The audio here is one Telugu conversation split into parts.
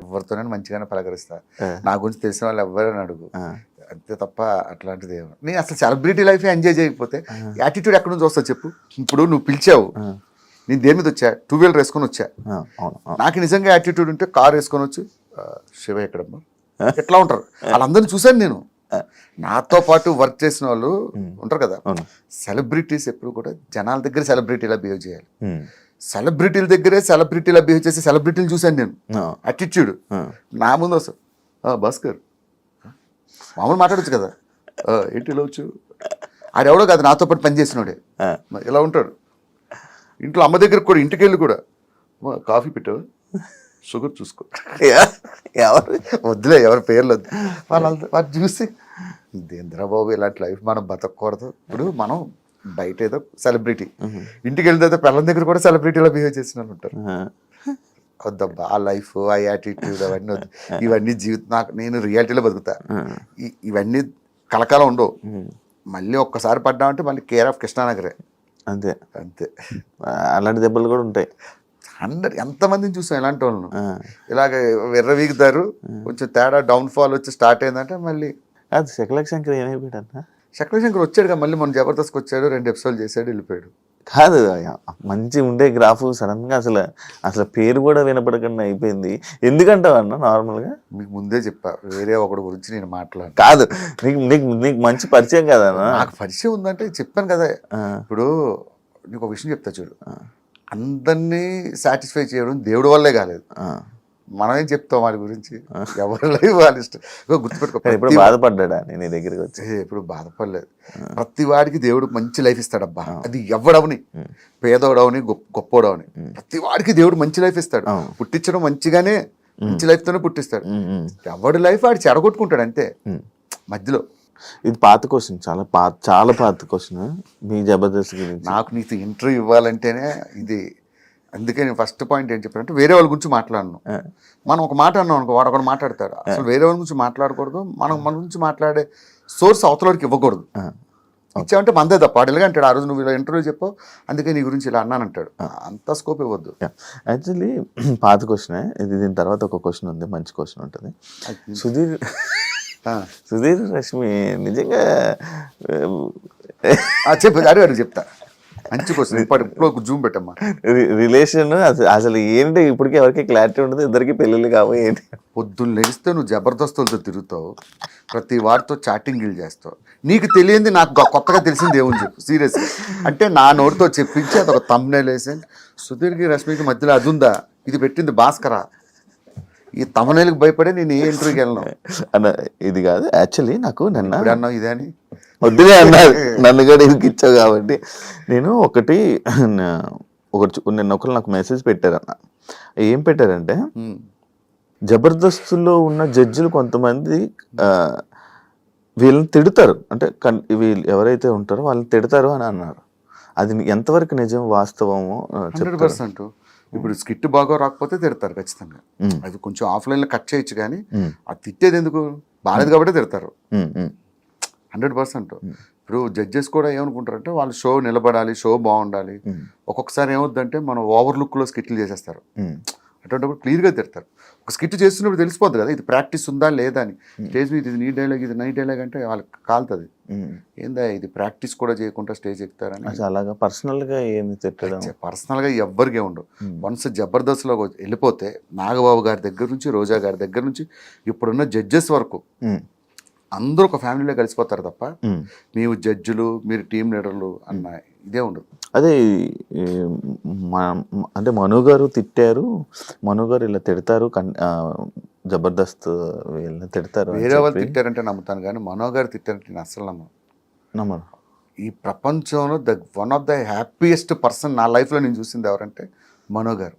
ఎవరితోనైనా మంచిగానే పలకరిస్తా, నా గురించి తెలిసిన వాళ్ళు ఎవరైనా అడుగు, అంతే తప్ప అట్లాంటిది ఏమో. నేను అసలు సెలబ్రిటీ లైఫ్ ఎంజాయ్ చేయకపోతే యాటిట్యూడ్ ఎక్కడి నుంచి వస్తా చెప్పు. ఇప్పుడు నువ్వు పిలిచావు, నేను దేని మీద వచ్చా, 2 వీలర్ వేసుకొని వచ్చా, నాకు నిజంగా యాటిట్యూడ్ ఉంటే కార్ వేసుకొని వచ్చి శివ ఎక్కడమ్మా ఎట్లా ఉంటారు వాళ్ళందరినీ చూశాను నేను. నాతో పాటు వర్క్ చేసిన వాళ్ళు ఉంటారు కదా, సెలబ్రిటీస్ ఎప్పుడు కూడా జనాల దగ్గర సెలబ్రిటీలా బిహేవ్ చేయాలి, సెలబ్రిటీల దగ్గరే సెలబ్రిటీలా బిహేవ్ చేసే సెలబ్రిటీలు చూశాను నేను. యాటిట్యూడ్ నా ముందు వస్తా, భాస్కర్ మామూలు మాట్లాడచ్చు కదా, ఏంటి ఇలా వచ్చు, ఆడెవడో కాదు నాతో పాటు పనిచేసినోడే ఇలా ఉంటాడు. ఇంట్లో అమ్మ దగ్గరకు కూడా ఇంటికి వెళ్ళి కూడా కాఫీ పెట్టావు, షుగర్ చూసుకో, ఎవరు వద్దులే ఎవరి పేర్లు వద్దు, వాళ్ళు చూసి ఇదేంద్రబాబు ఇలాంటి లైఫ్ మనం బతకూడదు. ఇప్పుడు మనం బయట ఏదో సెలబ్రిటీ, ఇంటికి వెళ్తే పిల్లల దగ్గర కూడా సెలబ్రిటీలో బిహేవ్ చేసిన వాళ్ళు ఉంటారు. వద్దబ్బా ఆ లైఫ్, ఆ యాటిట్యూడ్ అవన్నీ వద్దు. ఇవన్నీ జీవితం నాకు, నేను రియాలిటీలో బతుకుతా, ఇవన్నీ కలకాలం ఉండవు. మళ్ళీ ఒక్కసారి పడ్డామంటే మళ్ళీ కేర్ ఆఫ్ కృష్ణానగరే, అంతే అంతే. అలాంటి దెబ్బలు కూడా ఉంటాయి. ఎంతమందిని చూసాం ఇలాంటి వాళ్ళను, ఇలాగ విర్రవీగుతారు, కొంచెం తేడా డౌన్ ఫాల్ వచ్చి స్టార్ట్ అయిందంటే మళ్ళీ. అది శంకర్ ఏమైపోయాడు, శంకర్ వచ్చాడుగా మళ్ళీ మన జబర్దస్త్కి వచ్చాడు, 2 ఎపిసోడ్లు చేశాడు, వెళ్ళిపోయాడు. కాదు మంచి ఉండే గ్రాఫ్ సడన్ గా అసలు పేరు కూడా వినపడకుండా అయిపోయింది. ఎందుకంటావు అన్న? నార్మల్గా మీకు ముందే చెప్పా, వేరే ఒకటి గురించి నేను మాట్లాడు. కాదు నీకు మంచి పరిచయం కదా. నాకు పరిచయం ఉందంటే చెప్పాను కదా. ఇప్పుడు నీకు ఒక విషయం చెప్తా చూడు, అందరినీ సాటిస్ఫై చేయడం దేవుడి వల్లే కాలేదు, మనమేం చెప్తాం వాడి గురించి, ఎవరి లైఫ్ వాళ్ళ ఇష్టం. గుర్తుపెట్టుకో, ఇప్పుడు బాధపడ్డా నేను దగ్గరికి వచ్చి, ఎప్పుడు బాధపడలేదు. ప్రతి వాడికి దేవుడు మంచి లైఫ్ ఇస్తాడబ్బా, అది ఎవడవని, పేదోడవని గొప్పోడవని, ప్రతి వాడికి దేవుడు మంచి లైఫ్ ఇస్తాడు. పుట్టించడం మంచిగానే, మంచి లైఫ్ తోనే పుట్టిస్తాడు. ఎవడి లైఫ్ వాడు చెడగొట్టుకుంటాడు అంతే మధ్యలో. ఇది పాత క్వశ్చన్, చాలా పాత క్వశ్చన్ మీ జబర్దస్త్ గురించి. నాకు నీకు ఇంటర్వ్యూ ఇవ్వాలంటేనే ఇది, అందుకే నేను ఫస్ట్ పాయింట్ ఏం చెప్పానంటే వేరే వాళ్ళ గురించి మాట్లాడను. మనం ఒక మాట అన్నాం అనుకో, వాడు ఒకటి మాట్లాడతాడు. అసలు వేరే వాళ్ళ గురించి మాట్లాడకూడదు, మన గురించి మాట్లాడే సోర్స్ అవతలకి ఇవ్వకూడదు. ఇచ్చామంటే మందే తప్ప. వాడు ఎలాగ అంటాడు, ఆ రోజు నువ్వు ఇలా ఇంటర్వ్యూ చెప్పావు అందుకే నీ గురించి ఇలా అన్నానంటాడు. అంత స్కోప్ ఇవ్వద్దు. యాక్చువల్లీ పాత క్వశ్చనే ఇది. దీని తర్వాత ఒక క్వశ్చన్ ఉంది, మంచి క్వశ్చన్ ఉంటుంది. సుధీర్ రష్మి నిజంగా చెప్పు, అడిగారు చెప్తా. మంచి క్వశ్చన్, ఇప్పుడు జూమ్ పెట్టమ్మా. రిలేషన్ అసలు ఏంటి ఇప్పటికీ ఎవరికి క్లారిటీ ఉండదు, ఇద్దరికి పెళ్ళిళ్ళు కావాలి. ఏంటి పొద్దున్న లెగిస్తే నువ్వు జబర్దస్తులతో తిరుగుతావు, ప్రతి వాడితో చాటింగ్లు చేస్తావు, నీకు తెలియంది నాకు కొత్తగా తెలిసింది ఏముంది చెప్పు సీరియస్గా. అంటే నా నోటితో చెప్పించి అదొక థంబ్నెయిల్ వేసి సుధీర్కి రష్మికి మధ్యలో అది ఉందా, ఇది పెట్టింది భాస్కరా, ఈ తమనేలకు భయపడే నేను ఏ ఇంటర్వ్యూకి వెళ్ళను అన్న. ఇది కాదు యాక్చువల్లీ నాకు నిన్న అన్నావు ఇదే అని వద్దులే అన్నారు, నన్ను కూడా ఇచ్చావు కాబట్టి. నేను నిన్న ఒకరు నాకు మెసేజ్ పెట్టారన్న. ఏం పెట్టారంటే, జబర్దస్తులో ఉన్న జడ్జిలు కొంతమంది వీళ్ళని తిడతారు, అంటే వీళ్ళు ఎవరైతే ఉంటారో వాళ్ళని తిడతారు అని అన్నారు. అది ఎంతవరకు నిజం, వాస్తవము? 100%. ఇప్పుడు స్కిట్ బాగా రాకపోతే తిడతారు ఖచ్చితంగా, అది కొంచెం ఆఫ్లైన్లో కట్ చేయొచ్చు, కానీ అది తిట్టేది ఎందుకు, బాగాలేదు కాబట్టి తిడతారు 100%. ఇప్పుడు జడ్జెస్ కూడా ఏమనుకుంటారంటే వాళ్ళు షో నిలబడాలి, షో బాగుండాలి. ఒక్కొక్కసారి ఏమవుద్దంటే మనం ఓవర్ లుక్లో స్కిట్లు చేసేస్తారు, అటువంటిప్పుడు క్లియర్గా తిడతారు. ఒక స్కిట్ చేస్తున్నప్పుడు తెలిసిపోద్ది కదా ఇది ప్రాక్టీస్ ఉందా లేదా అని. స్టేజ్ మీద ఇది నీ డైలాగ్, ఇది నై డైలాగ్ అంటే వాళ్ళకి కాలుతుంది, ఏందా ఇది ప్రాక్టీస్ కూడా చేయకుండా స్టేజ్ ఎక్కుతారని. అలాగా పర్సనల్గా ఏమి తిట్టడం, పర్సనల్గా ఎవ్వరికే ఉండవు. వన్స్ జబర్దస్త్లో వెళ్ళిపోతే నాగబాబు గారి దగ్గర నుంచి, రోజా గారి దగ్గర నుంచి ఇప్పుడున్న జడ్జెస్ వరకు అందరూ ఒక ఫ్యామిలీలో కలిసిపోతారు తప్ప మేము జడ్జిలు మీరు టీం లీడర్లు అన్న ఇదే ఉండదు. అదే అంటే మను గారు తిట్టారు, మను గారు ఇలా తిడతారు, జబర్దస్త్ వీళ్ళని తిడతారు. వేరే వాళ్ళు తిట్టారంటే నమ్ముతాను, కానీ మనో గారు తిట్టారంటే నేను అస్సలు నమ్మను. ఈ ప్రపంచంలో one of the happiest person నా లైఫ్లో నేను చూసింది ఎవరంటే మనో గారు.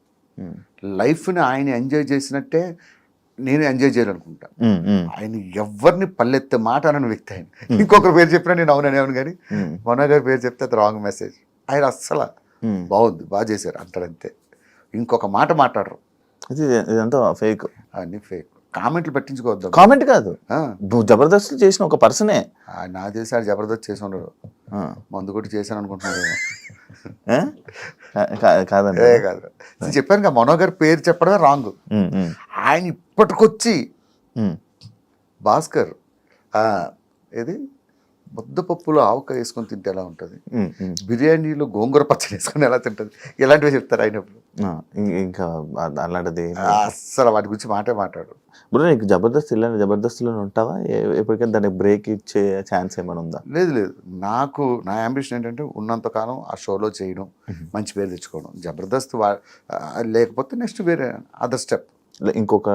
లైఫ్ని ఆయన ఎంజాయ్ చేసినట్టే నేను ఎంజాయ్ చేయాలనుకుంటా. ఆయన ఎవరిని పల్లెత్తే మాట అనని వ్యక్తి ఆయన. ఇంకొకరి పేరు చెప్పినా నేను అవును కానీ మనో గారి పేరు చెప్తే అది రాంగ్ మెసేజ్. ఆయన అస్సలు బాగుంది, బాగా చేశారు అంటారంతే, ఇంకొక మాట మాట్లాడరు. ఇదంతా ఫేక్, అన్ని ఫేక్. కామెంట్లు పట్టించుకోవద్దు. కామెంట్ కాదు, జబర్దస్త్ చేసిన ఒక పర్సనే. నా చేసి ఆడు జబర్దస్త్ చేసి ఉండడు, మందు కొట్టి చేశాను అనుకుంటున్నాడు. కాదండి, కాదు చెప్పాను కదా, మనో గారి పేరు చెప్పడమే రాంగ్. ఆయన ఇప్పటికొచ్చి ఉమ్, భాస్కర్ ఏది ముద్దపప్పులో ఆవకాయ వేసుకొని తింటే ఎలా ఉంటుంది, ఉమ్, ఉమ్. బిర్యానీలో గోంగూర పచ్చడి వేసుకొని ఎలా తింటుంది, ఇలాంటివి చెప్తారు అయినప్పుడు. ఇంకా అలాంటిది అస్సలు వాటి గురించి మాట్లాడు. బ్రో నీకు జబర్దస్త్ ఇలాంటి జబర్దస్త్లో ఉంటావా ఎప్పటికైనా దానికి బ్రేక్ ఇచ్చే ఛాన్స్ ఏమైనా ఉందా? లేదు, నాకు నా అంబిషన్ ఏంటంటే ఉన్నంతకాలం ఆ షోలో చేయడం, మంచి పేరు తెచ్చుకోవడం. జబర్దస్త్ లేకపోతే నెక్స్ట్ వేరే అదర్ స్టెప్. ఇంకొక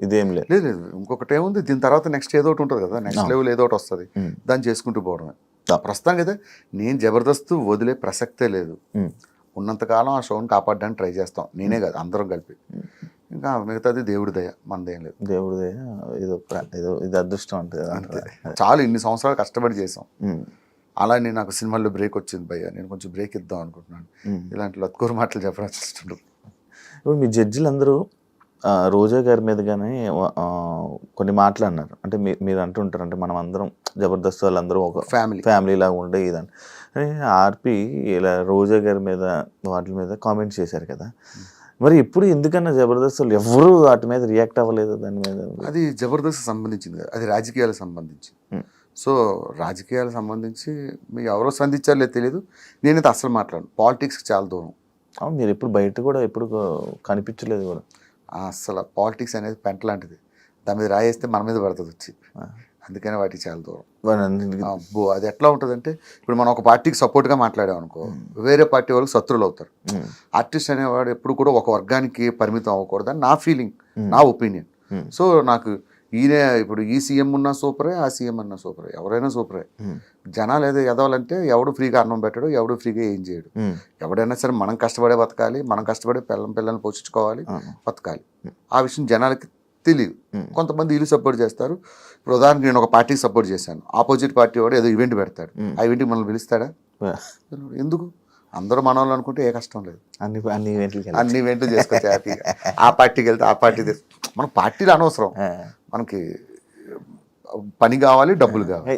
ఇదేం లేదు. లేదు, ఇంకొకటి ఏముంది, దీని తర్వాత నెక్స్ట్ ఏదో ఒకటి ఉంటుంది కదా, నెక్స్ట్ లెవెల్ ఏదో ఒకటి వస్తుంది, దాన్ని చేసుకుంటూ పోవడమే. ప్రస్తుతం కదా నేను జబర్దస్త్ వదిలే ప్రసక్తే లేదు. ఉన్నంతకాలం ఆ షోని కాపాడడానికి ట్రై చేస్తాం, నేనే కాదు అందరం కలిపి. ఇంకా మిగతాది దేవుడి దయ, మనదేం లేదు. దేవుడి దయ, ఏదో ఇది అదృష్టం అంటే అంతే. చాలు, ఇన్ని సంవత్సరాలు కష్టపడి చేసాం. అలా నేను నాకు సినిమాల్లో బ్రేక్ వచ్చింది భయ్య, నేను కొంచెం బ్రేక్ ఇద్దాం అనుకుంటున్నాను. ఇలాంటి లత్కూరు మాటలు చెప్పడానికి ఇష్టం. ఇప్పుడు మీ జడ్జిలు అందరూ రోజా గారి మీద కానీ కొన్ని మాట్లాడినారు. అంటే మీరు అంటుంటారు, అంటే మనం అందరం జబర్దస్త్ వాళ్ళందరూ ఒక ఫ్యామిలీ లాగా ఉండే ఇదని. ఆర్పి ఇలా రోజా గారి మీద వాటి మీద కామెంట్స్ చేశారు కదా, మరి ఇప్పుడు ఎందుకన్నా జబర్దస్త్ వాళ్ళు ఎవరు వాటి మీద రియాక్ట్ అవ్వలేదు? దాని మీద అది జబర్దస్త్ సంబంధించింది కదా, అది రాజకీయాలకు సంబంధించి. సో రాజకీయాలకు సంబంధించి మీరు ఎవరో స్పందించారో లేదు తెలియదు, నేనైతే అసలు మాట్లాడను. పాలిటిక్స్కి చాలా దూరం. అవును, మీరు ఎప్పుడు బయట కూడా ఎప్పుడు కనిపించలేదు కూడా. అసలు పాలిటిక్స్ అనేది పెంట లాంటిది, దాని మీద రాయేస్తే మన మీద పడుతుంది వచ్చి. అందుకని వాటికి చాలా దూరం. అబ్బో, అది ఎట్లా ఉంటుందంటే, ఇప్పుడు మనం ఒక పార్టీకి సపోర్ట్గా మాట్లాడాం అనుకో, వేరే పార్టీ వాళ్ళకి శత్రువులు అవుతారు. ఆర్టిస్ట్ అనేవాడు ఎప్పుడు కూడా ఒక వర్గానికి పరిమితం అవ్వకూడదని నా ఫీలింగ్, నా ఒపీనియన్. సో నాకు ఈయన ఇప్పుడు ఈ సీఎం ఉన్నా సూపరే, ఆ సీఎం అన్నా సూపరే, ఎవరైనా సూపరే. జనాలు ఏదో ఎదవాలంటే ఎవడు ఫ్రీగా అన్నం పెట్టడు, ఎవడు ఫ్రీగా ఏం చేయడు. ఎవడైనా సరే మనం కష్టపడే బతకాలి, మనం కష్టపడే పిల్లల్ని పోషించుకోవాలి, బతకాలి. ఆ విషయం జనాలకి తెలియదు. కొంతమంది వీళ్ళు సపోర్ట్ చేస్తారు. ఇప్పుడు ఉదాహరణకి నేను ఒక పార్టీకి సపోర్ట్ చేశాను, ఆపోజిట్ పార్టీ వాడు ఏదో ఈవెంట్ పెడతాడు, ఆ ఈవెంట్కి మనల్ని పిలుస్తాడా? ఎందుకు? అందరూ మన వాళ్ళు అనుకుంటే ఏ కష్టం లేదు, అన్ని ఈవెంట్లు చేసుకోవచ్చు హ్యాపీగా. ఆ పార్టీకి వెళ్తే ఆ పార్టీ మన పార్టీలు అనవసరం, మనకి పని కావాలి, డబ్బులు కావాలి.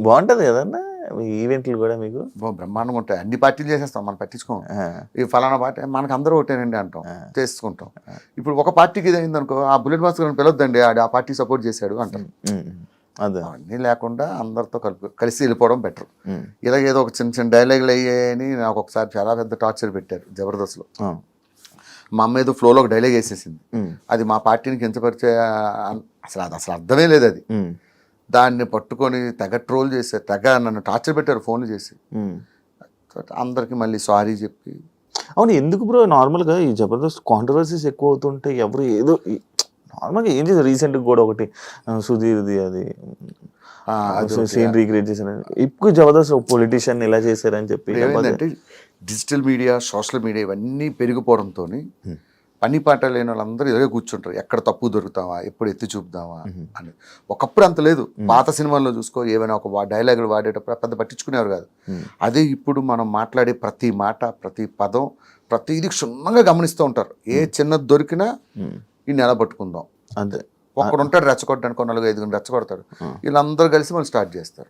బాగుంటది కదన్నా ఈవెంట్లు కూడా మీకు బ్రహ్మాండంగా ఉంటాయి. అన్ని పార్టీలు చేసేస్తాం, మనం పట్టించుకోం. ఈ ఫలానా పార్టీ మనకు అందరూ ఒకటేనండి అంటాం, చేసుకుంటాం. ఇప్పుడు ఒక పార్టీకి ఇది అయిందనుకో, ఆ బుల్లెట్ భాస్కర్ పిలవద్దండి, ఆ పార్టీ సపోర్ట్ చేశాడు అంటాం. అన్నీ లేకుండా అందరితో కలిసి వెళ్ళిపోవడం బెటర్. ఇలాగేదో ఒక చిన్న చిన్న డైలాగులు అయ్యాయని నాకు ఒకసారి చాలా పెద్ద టార్చర్ పెట్టారు జబర్దస్త్లో. మా అమ్మ ఏదో ఫ్లోలో ఒక డైలాగ్ వేసేసింది, అది మా పార్టీని కించపరిచే, అసలు అర్థమే లేదు అది. దాన్ని పట్టుకొని తెగ ట్రోల్ చేశారు, తెగ నన్ను టార్చర్ పెట్టారు ఫోన్లు చేసి. అందరికి మళ్ళీ సారీ చెప్పి. అవును, ఎందుకు బ్రో నార్మల్గా ఈ జబర్దస్త్ కాంట్రవర్సీస్ ఎక్కువ అవుతుంటే ఎవరు ఏదో నార్మల్గా ఏం చేశారు? రీసెంట్గా కూడా ఒకటి సుధీర్ది అది సీన్ రీక్రియేట్ చేశారు. ఇప్పుడు జబర్దస్త్ పొలిటీషియన్ ఇలా చేశారని చెప్పి. ఏమైందంటే డిజిటల్ మీడియా, సోషల్ మీడియా ఇవన్నీ పెరిగిపోవడంతో పని పాట లేని వాళ్ళందరూ ఇదే కూర్చుంటారు, ఎక్కడ తప్పు దొరుకుతావా, ఎప్పుడు ఎత్తి చూపుదామా అని. ఒకప్పుడు అంత లేదు. పాత సినిమాల్లో చూసుకో, ఏమైనా ఒక డైలాగులు వాడేటప్పుడు పెద్ద పట్టించుకునేవారు కాదు. అదే ఇప్పుడు మనం మాట్లాడే ప్రతి మాట, ప్రతి పదం, ప్రతిదీ క్షుణ్ణంగా గమనిస్తూ ఉంటారు. ఏ చిన్నది దొరికినా ఈ నెల పట్టుకుందాం అంతే. ఒక్కడు ఉంటాడు రెచ్చగొట్టడానికి, 4-5 రెచ్చగొడతాడు, వీళ్ళందరూ కలిసి మనం స్టార్ట్ చేస్తారు.